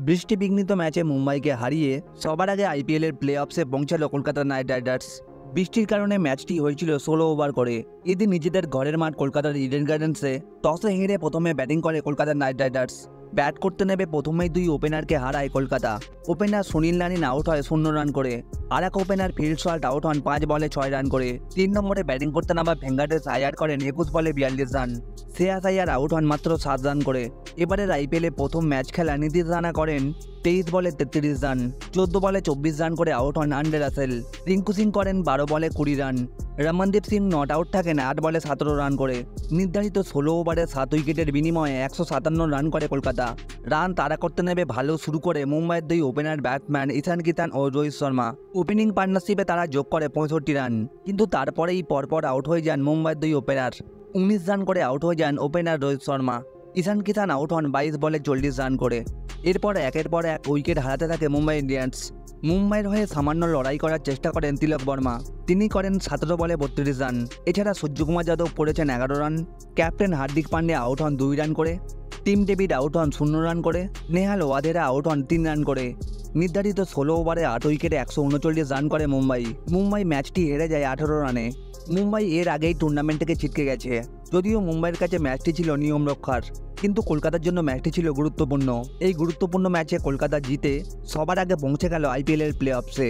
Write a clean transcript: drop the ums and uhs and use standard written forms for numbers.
বৃষ্টিবিঘ্নিত ম্যাচে মুম্বাইকে হারিয়ে সবার আগে আইপিএলের প্লে অফসে পৌঁছালো কলকাতা নাইট রাইডার্স। বৃষ্টির কারণে ম্যাচটি হয়েছিল 16 ওভার করে। এদিন নিজেদের ঘরের মাঠ কলকাতার ইডেন গার্ডেন্সে টসে হেরে প্রথমে ব্যাটিং করে কলকাতার নাইট রাইডার্স। ব্যাট করতে নেমে প্রথমেই দুই ওপেনারকে হারায় Kolkata. Opener Sunil Narine out হয় 0 রান করে, আর এক ওপেনার ফিল্ড সল্ট আউট হন 5 বলে 6 রান করে। 3 নম্বরে ব্যাটিং করতে নামা ভেঙ্কাটেশ আয়ার করেন 21 বলে 42 রান। শ্রেয়াস আয়ার আউট হন মাত্র 7 রান করে। এবারের আইপিএলে প্রথম ম্যাচ খেলা নীতিশ রানা করেন 23 বলে 33 রান। 14 বলে 24 রান করে আউট হন আন্ডে রাসেল। রিঙ্কু সিং করেন 12 বলে 20 run. Ramandeep Singh not out থাকেন 8 বলে 17 রান করে। নির্ধারিত 16 ওভারে 7 উইকেটের বিনিময়ে 157 রান করে কলকাতা। রান তাড়া করতে নেমে ভালো শুরু করে মুম্বাইয়ের দুই ওপেনার ব্যাটসম্যান ঈশান কিষান ও রোহিত শর্মা। ওপেনিং পার্টনারশিপে তারা যোগ করে 65 রান, কিন্তু তারপরেই পরপর আউট হয়ে যান মুম্বাইয়ের দুই ওপেনার। 19 রান করে আউট হয়ে যান ওপেনার রোহিত শর্মা। ঈশান কিষান আউট হন 22 বলে 40 রান করে। এরপর একের পর এক উইকেট হারাতে থাকে মুম্বাই ইন্ডিয়ান্স। মুম্বাইয়ের হয়ে সামান্য লড়াই করার চেষ্টা করেন তিলক বর্মা। তিনি করেন 17 বলে 32 রান। এছাড়া সূর্যকুমার যাদব পড়েছেন 11 run. Captain Hardik Pandya out হন 2 রান করে। টিম ডেভিড আউট হন 0 রান করে। নেহাল ওয়াধেরা আউট হন 3 রান করে। নির্ধারিত 16 ওভারে 8 উইকেটে 139 রান করে মুম্বাই ম্যাচটি হেরে যায় 18 রানে। মুম্বাই এর আগেই টুর্নামেন্ট থেকে ছিটকে গেছে। যদিও মুম্বাইয়ের কাছে ম্যাচটি ছিল নিয়ম রক্ষার, কিন্তু কলকাতার জন্য ম্যাচটি ছিল গুরুত্বপূর্ণ। এই গুরুত্বপূর্ণ ম্যাচে কলকাতা জিতে সবার আগে পৌঁছে গেল আইপিএলের প্লে অফসে।